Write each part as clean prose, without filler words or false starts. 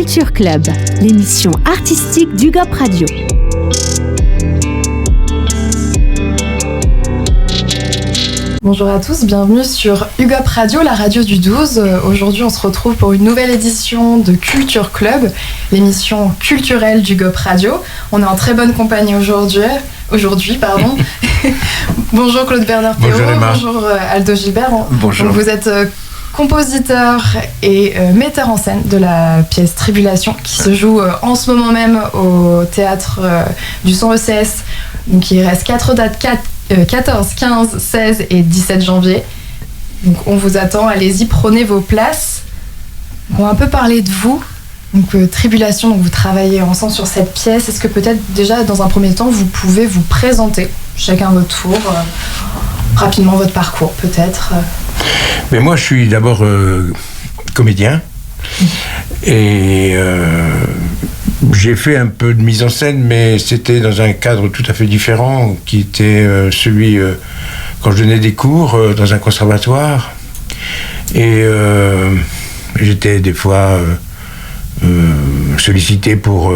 Culture Club, l'émission artistique d'UGOP Radio. Bonjour à tous, bienvenue sur UGOP Radio, la radio du 12. Aujourd'hui, on se retrouve pour une nouvelle édition de Culture Club, l'émission culturelle d'UGOP Radio. On est en très bonne compagnie aujourd'hui. Bonjour Claude Bernard Théo, bonjour Aldo Gilbert. Bonjour. Donc, vous êtes compositeur et metteur en scène de la pièce Tribulation qui se joue en ce moment même au théâtre du 100 ECS. Donc il reste 4 dates, 14, 15, 16 et 17 janvier. Donc on vous attend, allez-y, prenez vos places. On va un peu parler de vous. Donc Tribulation, donc vous travaillez ensemble sur cette pièce. Est-ce que peut-être déjà dans un premier temps vous pouvez vous présenter chacun votre tour, rapidement votre parcours peut-être. Mais moi je suis d'abord comédien et j'ai fait un peu de mise en scène, mais c'était dans un cadre tout à fait différent qui était celui quand je donnais des cours dans un conservatoire et j'étais des fois sollicité pour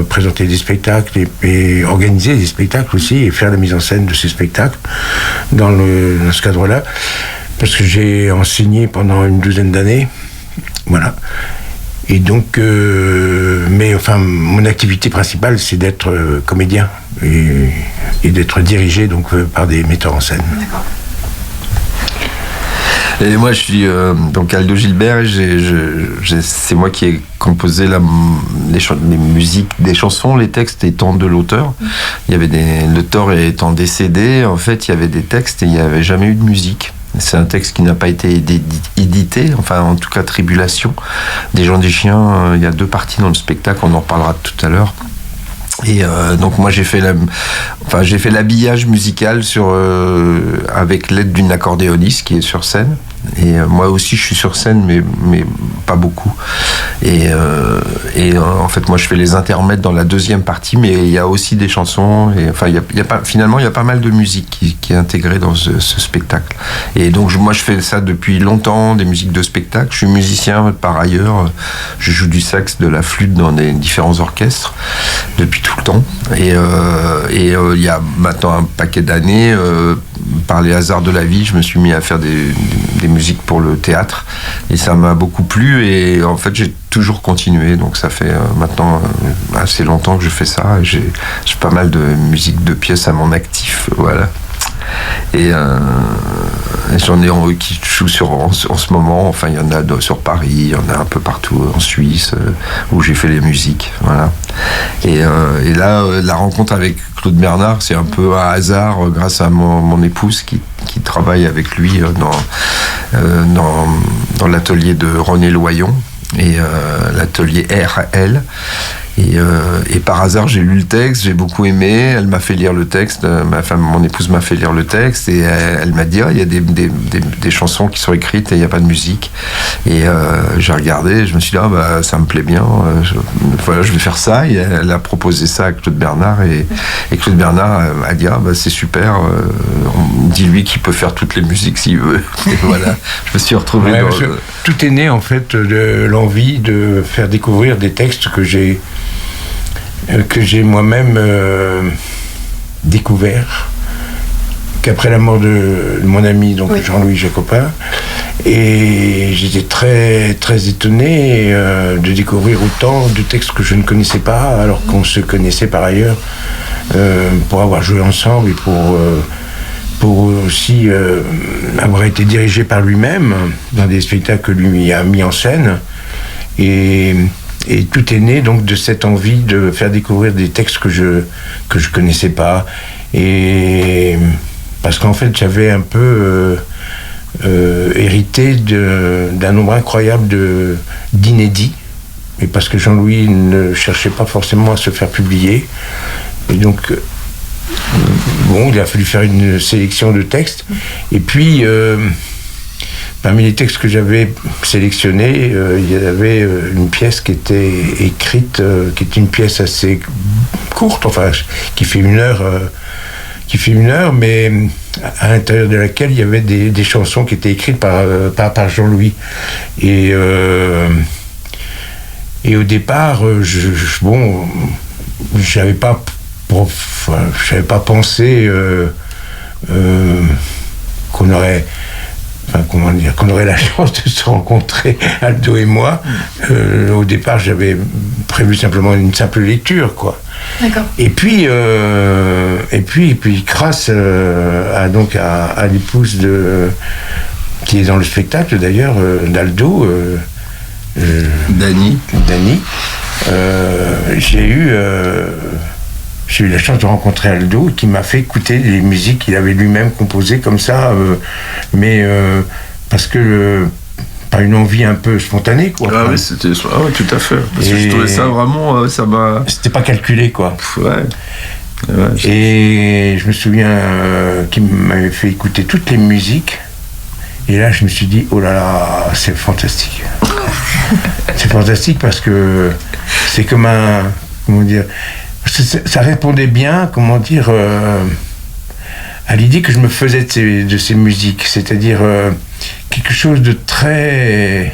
présenter des spectacles et organiser des spectacles aussi et faire la mise en scène de ces spectacles dans ce cadre-là, parce que j'ai enseigné pendant une douzaine d'années, voilà. Et donc, mon activité principale, c'est d'être comédien et d'être dirigé donc par des metteurs en scène. D'accord. Et moi, je suis donc Aldo Gilbert. C'est moi qui ai composé les musiques des chansons, les textes étant de l'auteur. Il y avait l'auteur étant décédé, en fait, il y avait des textes et il n'y avait jamais eu de musique. C'est un texte qui n'a pas été édité, enfin en tout cas Tribulation. Des gens des chiens, il y a 2 parties dans le spectacle, on en reparlera tout à l'heure. Et donc moi j'ai fait l'habillage musical avec l'aide d'une accordéoniste qui est sur scène. Et moi aussi je suis sur scène mais pas beaucoup. Et en fait moi je fais les intermèdes dans la deuxième partie, mais il y a aussi des chansons. Et enfin finalement il y a pas mal de musique qui est intégrée dans ce spectacle. Et donc moi je fais ça depuis longtemps, des musiques de spectacle. Je suis musicien par ailleurs. Je joue du sax, de la flûte dans des différents orchestres depuis tout le temps. Et il y a maintenant un paquet d'années, par les hasards de la vie, je me suis mis à faire des musiques pour le théâtre et ça m'a beaucoup plu et en fait j'ai toujours continué, donc ça fait maintenant assez longtemps que je fais ça et j'ai pas mal de musiques de pièces à mon actif, voilà. Et j'en ai qui jouent en ce moment, enfin il y en a sur Paris, il y en a un peu partout en Suisse où j'ai fait les musiques, voilà. Et là la rencontre avec Claude Bernard, c'est un peu un hasard grâce à mon épouse qui travaille avec lui dans l'atelier de René Loyon et l'atelier RL. Et par hasard, j'ai lu le texte, j'ai beaucoup aimé. Elle m'a fait lire le texte. Mon épouse m'a fait lire le texte et elle m'a dit il y a des chansons qui sont écrites et il n'y a pas de musique. Et j'ai regardé, je me suis dit ça me plaît bien. Je vais faire ça. Et elle a proposé ça à Claude Bernard et Claude Bernard a dit c'est super. Dis-lui qu'il peut faire toutes les musiques s'il veut. Et voilà, je me suis retrouvé tout est né en fait de l'envie de faire découvrir des textes que j'ai moi-même découvert qu'après la mort de mon ami donc oui. Jean-Louis Jacopin, et j'étais très très étonné de découvrir autant de textes que je ne connaissais pas alors qu'on se connaissait par ailleurs pour avoir joué ensemble et pour aussi avoir été dirigé par lui-même dans des spectacles que lui a mis en scène. Et tout est né donc de cette envie de faire découvrir des textes que je connaissais pas, et parce qu'en fait j'avais un peu hérité d'un nombre incroyable d'inédits, et parce que Jean-Louis ne cherchait pas forcément à se faire publier, et donc il a fallu faire une sélection de textes, et puis parmi les textes que j'avais sélectionnés, il y avait une pièce qui était écrite, qui était une pièce assez courte, enfin, qui fait une heure, mais à l'intérieur de laquelle il y avait des chansons qui étaient écrites par Jean-Louis. Et Et au départ, j'avais pas pensé qu'on aurait la chance de se rencontrer, Aldo et moi. Au départ, j'avais prévu simplement une simple lecture, quoi. D'accord. Et puis grâce à l'épouse qui est dans le spectacle d'ailleurs, d'Aldo, Dany, j'ai eu la chance de rencontrer Aldo, qui m'a fait écouter les musiques qu'il avait lui-même composées comme ça, mais parce que par une envie un peu spontanée, quoi. Ah oui, tout à fait. Parce que je trouvais ça vraiment, ça m'a... C'était pas calculé, quoi. Ouais. Et je me souviens qu'il m'avait fait écouter toutes les musiques. Et là, je me suis dit, oh là là, c'est fantastique. C'est fantastique parce que c'est comme ça répondait bien, à l'idée que je me faisais de ces musiques. C'est-à-dire quelque chose de très...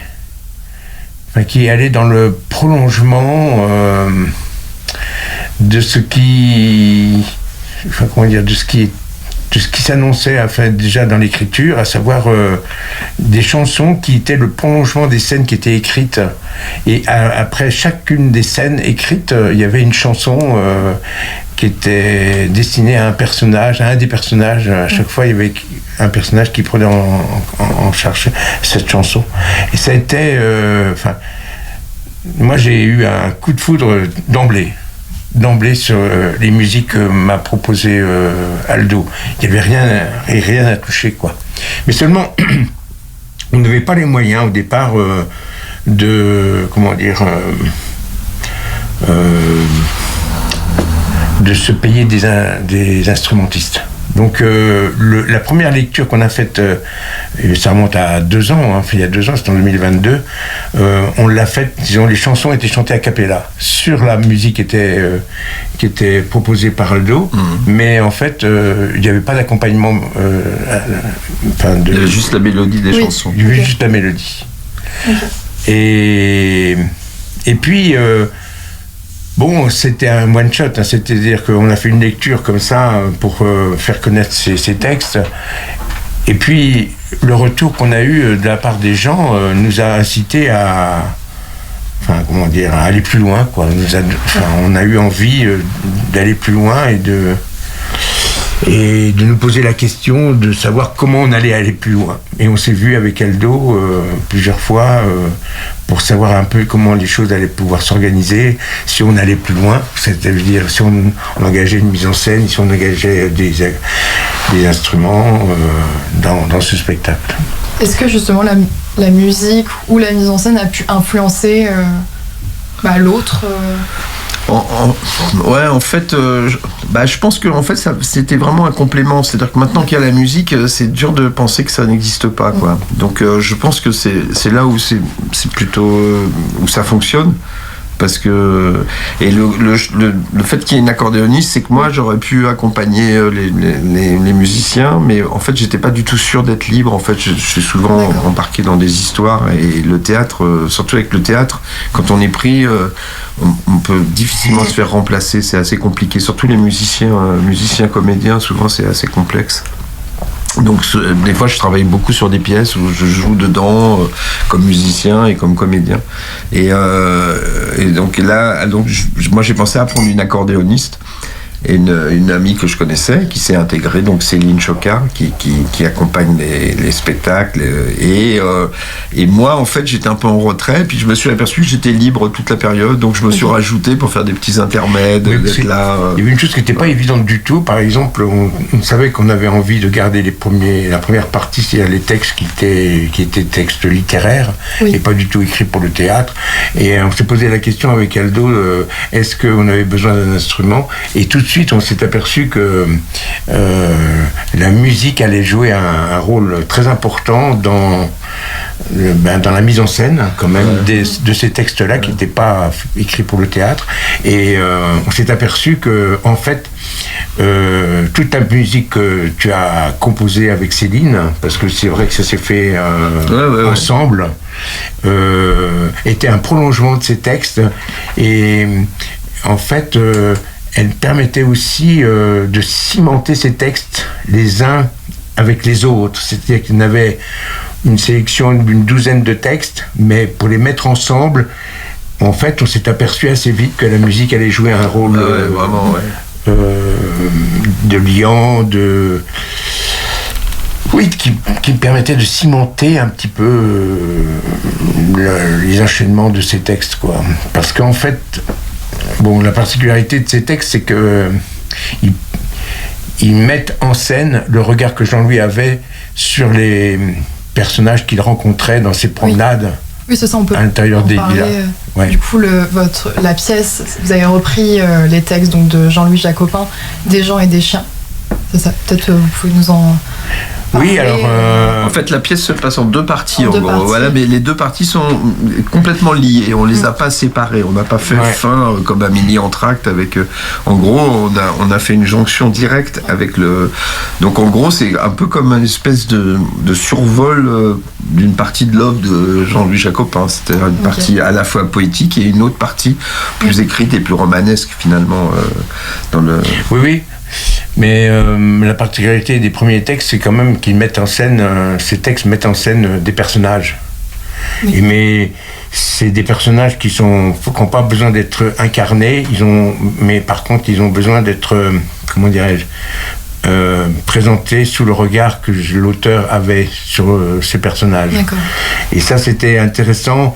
qui allait dans le prolongement de ce qui... de ce qui s'annonçait déjà dans l'écriture, à savoir des chansons qui étaient le prolongement des scènes qui étaient écrites. Et après chacune des scènes écrites, il y avait une chanson qui était destinée à un des personnages. À chaque fois, il y avait un personnage qui prenait en charge cette chanson. Et ça a été... moi, j'ai eu un coup de foudre d'emblée sur les musiques que m'a proposé Aldo. Il n'y avait rien à toucher, quoi. Mais seulement, on n'avait pas les moyens au départ de se payer des instrumentistes. Donc la première lecture qu'on a faite, ça remonte à 2 ans, il y a 2 ans, c'était en 2022, on l'a faite, les chansons étaient chantées a cappella sur la musique qui était proposée par Aldo, mais en fait il n'y avait pas d'accompagnement. Il y avait juste la mélodie des chansons. Il y avait juste la mélodie. Okay. Et puis c'était un one-shot, c'est-à-dire qu'on a fait une lecture comme ça pour faire connaître ces textes. Et puis, le retour qu'on a eu de la part des gens nous a incité à aller plus loin, quoi. On a eu envie d'aller plus loin et de nous poser la question de savoir comment on allait aller plus loin. Et on s'est vu avec Aldo plusieurs fois pour savoir un peu comment les choses allaient pouvoir s'organiser, si on allait plus loin, c'est-à-dire si on engageait une mise en scène, si on engageait des instruments dans ce spectacle. Est-ce que justement la musique ou la mise en scène a pu influencer l'autre Ouais, en fait, je pense que en fait, c'était vraiment un complément. C'est-à-dire que maintenant qu'il y a la musique, c'est dur de penser que ça n'existe pas, quoi. Donc, je pense que c'est là où c'est plutôt où ça fonctionne. Parce que le fait qu'il y ait une accordéoniste, c'est que moi j'aurais pu accompagner les musiciens, mais en fait j'étais pas du tout sûr d'être libre. En fait, je suis souvent embarqué dans des histoires, et le théâtre, surtout avec le théâtre, quand on est pris, on peut difficilement se faire remplacer. C'est assez compliqué. Surtout les musiciens, comédiens, souvent c'est assez complexe. Donc des fois je travaille beaucoup sur des pièces où je joue dedans comme musicien et comme comédien, et donc là moi j'ai pensé à prendre une accordéoniste et une amie que je connaissais qui s'est intégrée, donc Céline Chocard, qui accompagne les spectacles, et moi en fait j'étais un peu en retrait, puis je me suis aperçu que j'étais libre toute la période, donc je me suis rajouté pour faire des petits intermèdes, d'être là. Il y avait une chose qui n'était pas évidente du tout. Par exemple, on savait qu'on avait envie de garder la première partie, c'est-à-dire les textes qui étaient textes littéraires, et pas du tout écrits pour le théâtre, et on s'est posé la question avec Aldo, est-ce qu'on avait besoin d'un instrument, et tout de suite on s'est aperçu que la musique allait jouer un rôle très important dans la mise en scène, quand même, de ces textes-là qui n'étaient pas écrits pour le théâtre. Et on s'est aperçu que, en fait, toute la musique que tu as composée avec Céline, parce que c'est vrai que ça s'est fait ensemble, était un prolongement de ces textes. Et en fait, elle permettait aussi de cimenter ces textes les uns avec les autres. C'est-à-dire qu'il y en avait une sélection d'une douzaine de textes, mais pour les mettre ensemble, en fait, on s'est aperçu assez vite que la musique allait jouer un rôle de liant, qui permettait de cimenter un petit peu les enchaînements de ces textes, quoi. Parce qu'en fait, la particularité de ces textes, c'est que ils mettent en scène le regard que Jean-Louis avait sur les personnages qu'il rencontrait dans ses promenades. Oui, c'est ça, on peut à l'intérieur des villas. Du coup, la pièce, vous avez repris les textes donc, de Jean-Louis Jacopin, Des gens et des chiens. C'est ça, peut-être vous pouvez nous en... Oui, alors... En fait, la pièce se passe en deux parties, en gros. Voilà, mais les deux parties sont complètement liées. On les a pas séparées. On n'a pas fait fin comme un mini entracte avec... en gros, on a fait une jonction directe avec le... Donc, en gros, c'est un peu comme une espèce de survol d'une partie de l'œuvre de Jean-Louis Jacopin. C'était une partie à la fois poétique et une autre partie plus écrite et plus romanesque, finalement, dans le... Oui. Mais la particularité des premiers textes, c'est quand même qu'ils mettent en scène, ces textes mettent en scène des personnages. Oui. Mais c'est des personnages qui n'ont pas besoin d'être incarnés, mais par contre, ils ont besoin d'être, comment dirais-je, présentés sous le regard que l'auteur avait sur ces personnages. D'accord. Et ça, c'était intéressant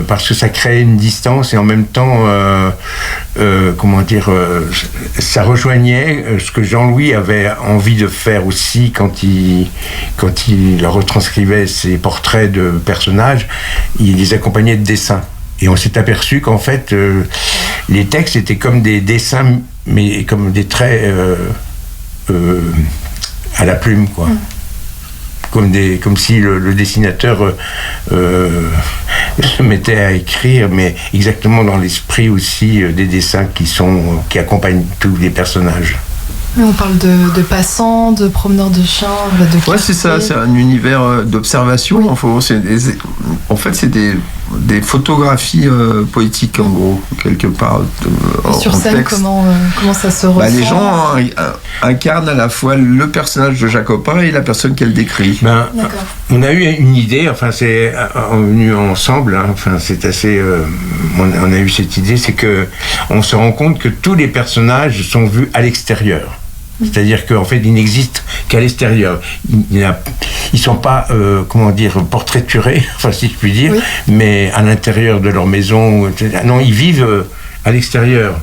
parce que ça créait une distance et en même temps, ça rejoignait ce que Jean-Louis avait envie de faire aussi quand il retranscrivait ses portraits de personnages, il les accompagnait de dessins. Et on s'est aperçu qu'en fait, les textes étaient comme des dessins, mais comme des traits à la plume, quoi. Comme si le dessinateur se mettait à écrire, mais exactement dans l'esprit aussi des dessins qui accompagnent tous les personnages. On parle de passants, de promeneurs de chiens, de quartiers. Ouais, c'est ça, c'est un univers d'observation. Oui. En fait, c'est des photographies poétiques, en gros, quelque part. Et sur scène, comment ça se ressent? Les gens incarnent à la fois le personnage de Jacopin et la personne qu'elle décrit. On a eu une idée, c'est venu ensemble, c'est assez... on a eu cette idée, c'est que on se rend compte que tous les personnages sont vus à l'extérieur. C'est-à-dire qu'en fait, ils n'existent qu'à l'extérieur. Ils ne sont pas, portraiturés, si je puis dire, oui. Mais à l'intérieur de leur maison, etc. Non, ils vivent à l'extérieur.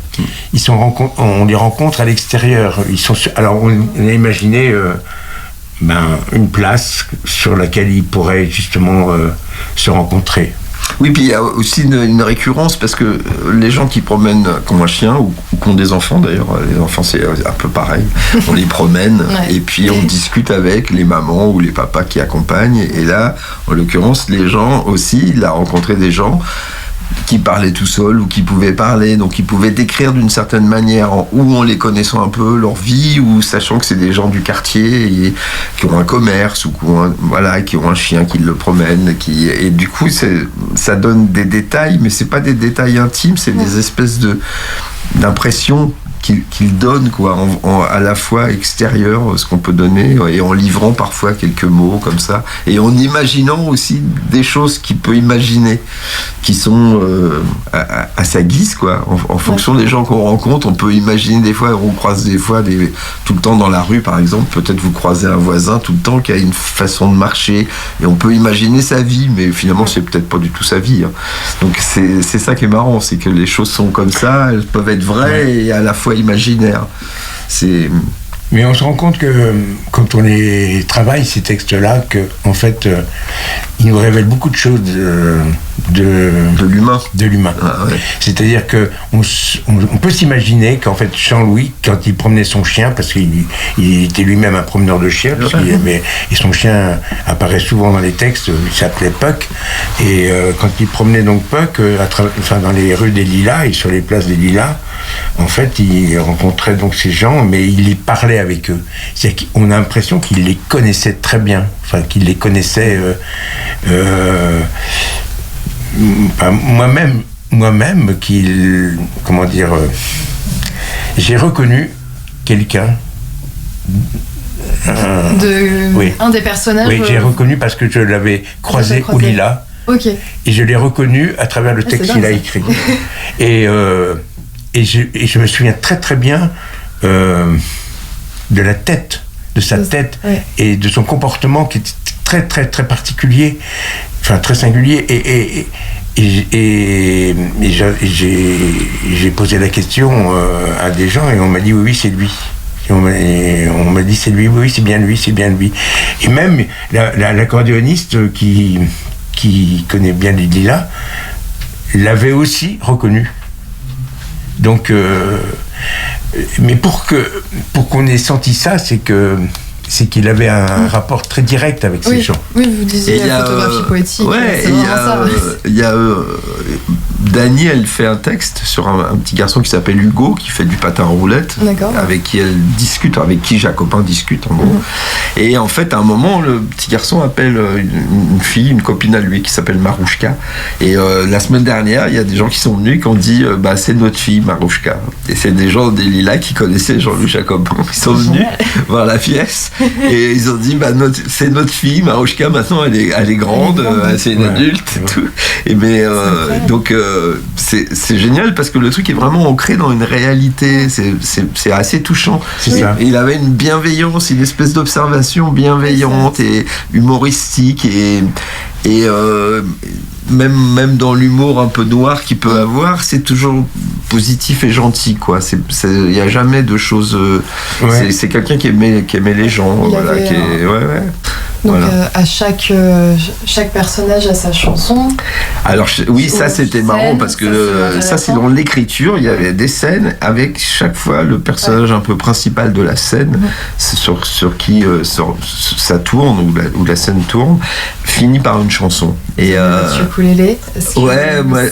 On les rencontre à l'extérieur. Alors, on a imaginé une place sur laquelle ils pourraient justement se rencontrer. Oui, puis il y a aussi une récurrence parce que les gens qui promènent comme un chien ou qui ont des enfants, d'ailleurs, les enfants c'est un peu pareil, on les promène et puis on discute avec les mamans ou les papas qui accompagnent. Et là, en l'occurrence, les gens aussi, il a rencontré des gens qui parlaient tout seuls ou qui pouvaient parler, donc ils pouvaient décrire d'une certaine manière, ou en les connaissant un peu, leur vie, ou sachant que c'est des gens du quartier et qui ont un commerce, ou qui ont un chien qui le promène, et du coup ça donne des détails, mais c'est pas des détails intimes, c'est des espèces d'impressions qu'il donne, quoi, à la fois extérieur, ce qu'on peut donner, et en livrant parfois quelques mots comme ça, et en imaginant aussi des choses qu'il peut imaginer, qui sont à sa guise, quoi. En fonction des gens qu'on rencontre, on peut imaginer des fois, on croise des fois tout le temps dans la rue, par exemple, peut-être vous croisez un voisin tout le temps qui a une façon de marcher, et on peut imaginer sa vie, mais finalement c'est peut-être pas du tout sa vie, hein. Donc c'est ça qui est marrant, c'est que les choses sont comme ça, elles peuvent être vraies et à la fois imaginaires. Mais on se rend compte que quand on les travaille, ces textes-là, qu'en fait, ils nous révèlent beaucoup de choses de l'humain. De l'humain. Ah, ouais. C'est-à-dire qu'on peut s'imaginer qu'en fait, Jean-Louis, quand il promenait son chien, parce qu'il était lui-même un promeneur de chiens, et son chien apparaît souvent dans les textes, il s'appelait Puck, et quand il promenait donc Puck, dans les rues des Lilas et sur les places des Lilas, en fait, il rencontrait donc ces gens, mais il y parlait avec eux. C'est-à-dire qu'on a l'impression qu'il les connaissait très bien, enfin qu'il les connaissait. Moi-même, j'ai reconnu quelqu'un. Un des personnages. Oui, j'ai reconnu parce que je l'avais croisé au Lilas. Ok. Et je l'ai reconnu à travers le texte qu'il a écrit. Et je me souviens très très bien de sa tête et de son comportement qui était très très très particulier, enfin très singulier. Et j'ai posé la question à des gens et on m'a dit oui c'est lui. Et on m'a dit c'est lui, oui c'est bien lui. Et même l'accordéoniste qui connaît bien les Lilas l'avait aussi reconnu. Donc, mais pour qu'on ait senti ça, c'est qu'il avait un rapport très direct avec ces gens. Oui, vous disiez la photographie poétique. Ouais, il y a Dany, elle fait un texte sur un petit garçon qui s'appelle Hugo, qui fait du patin à roulette, avec qui elle discute, avec qui Jacopin discute en gros. Et en fait, à un moment, le petit garçon appelle une fille, une copine à lui, qui s'appelle Marouchka. Et la semaine dernière, il y a des gens qui sont venus et qui ont dit c'est notre fille, Marouchka. Et c'est des gens des Lilas qui connaissaient Jean-Louis Jacopin. Ils sont venus voir la pièce et ils ont dit c'est notre fille, Marouchka, maintenant elle est grande, c'est une adulte et tout. Et donc c'est génial parce que le truc est vraiment ancré dans une réalité, c'est assez touchant. C'est ça. Il avait une bienveillance, une espèce d'observation bienveillante et humoristique et même dans l'humour un peu noir qu'il peut avoir, c'est toujours positif et gentil, quoi. Il n'y a jamais de choses. C'est quelqu'un qui aimait les gens. Donc à chaque personnage a sa chanson. Alors oui, ça c'était marrant parce que ça c'est dans l'écriture, il y avait des scènes avec chaque fois le personnage un peu principal de la scène, sur qui ça tourne ou la scène tourne, finit par une chanson. Et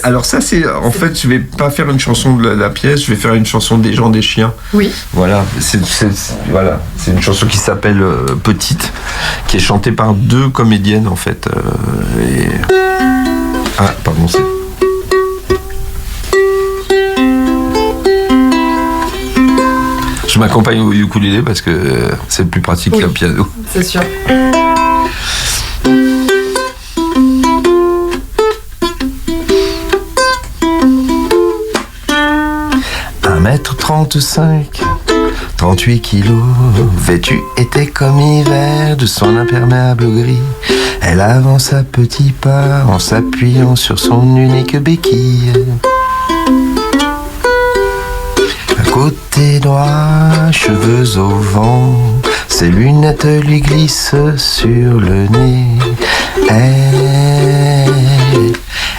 alors ça c'est en fait je vais pas faire une chanson de la pièce, je vais faire une chanson des gens des chiens. Oui. Voilà, c'est une chanson qui s'appelle Petite, qui est chantée par deux comédiennes en fait. Ah pardon, c'est. Je m'accompagne au ukulélé parce que c'est plus pratique qu'un piano. C'est sûr. 1m35, 38 kilos, vêtue était comme hiver de son imperméable gris. Elle avance à petits pas en s'appuyant sur son unique béquille. À côté droit, cheveux au vent, ses lunettes lui glissent sur le nez.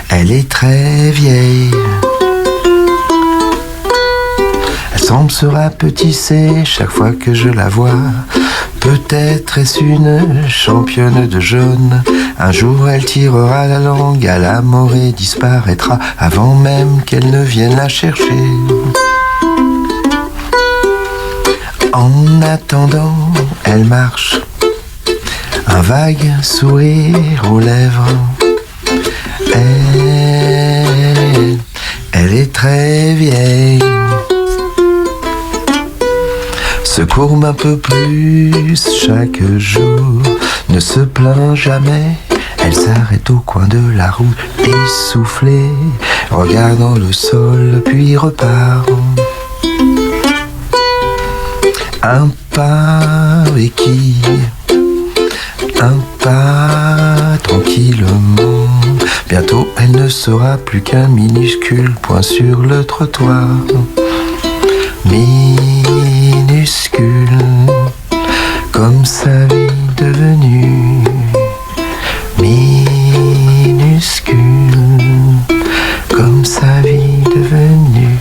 Elle est très vieille. Elle semble se rapetisser chaque fois que je la vois. Peut-être est-ce une championne de jaune. Un jour elle tirera la langue à la mort et disparaîtra avant même qu'elle ne vienne la chercher. En attendant, elle marche, un vague sourire aux lèvres. Elle est très vieille. Se courbe un peu plus chaque jour, ne se plaint jamais. Elle s'arrête au coin de la route, essoufflée, regardant le sol, puis repart. Un pas béquille, un pas tranquillement. Bientôt elle ne sera plus qu'un minuscule point sur le trottoir. Minuscule. comme sa vie devenue minuscule, comme sa vie devenue.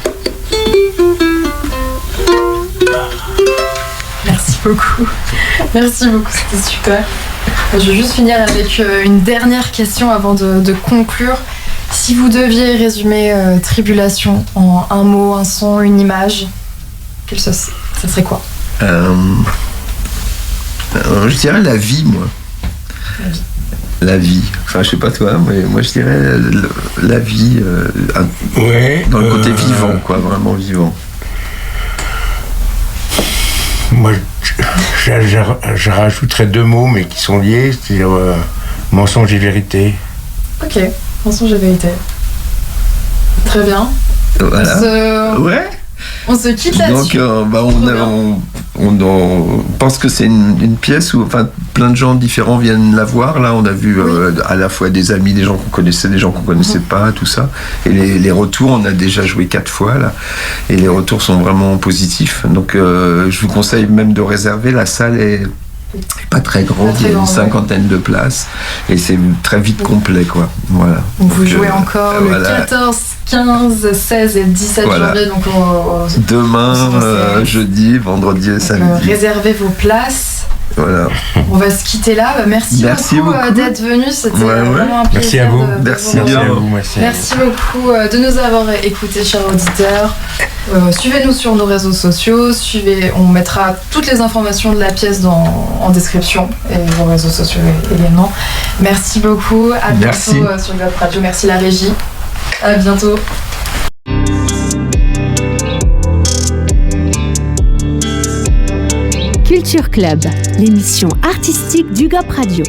Merci beaucoup. Merci beaucoup, c'était super. Je vais juste finir avec une dernière question avant de conclure. Si vous deviez résumer Tribulation en un mot, un son, une image, ça serait quoi? Je dirais la vie, moi. La vie. Enfin, je sais pas toi, mais moi je dirais la vie dans le côté vivant, quoi, vraiment vivant. Moi, je rajouterais 2 mots, mais qui sont liés, c'est-à-dire mensonge et vérité. Ok, mensonge et vérité. Très bien. Voilà. On se quitte là-dessus. Donc, on pense que c'est une pièce où plein de gens différents viennent la voir. Là, on a vu à la fois des amis, des gens qu'on connaissait, des gens qu'on connaissait pas, tout ça. Et les retours, on a déjà joué 4 fois là, et les retours sont vraiment positifs. Donc, je vous conseille même de réserver. La salle est pas très grande, il y a une 50aine de places, et c'est très vite complet, quoi. Voilà. Donc vous jouez encore le 14, 15, 16 et 17 janvier. Donc demain, jeudi, vendredi et samedi. Réservez vos places. Voilà. On va se quitter là. Merci beaucoup d'être venu. C'était vraiment un plaisir. Merci à vous. Merci beaucoup de nous avoir écoutés, chers auditeurs. Suivez-nous sur nos réseaux sociaux. On mettra toutes les informations de la pièce en description et vos réseaux sociaux également. Merci beaucoup. À bientôt sur Gap Radio. Merci la régie. À bientôt. Culture Club, l'émission artistique du Gap Radio.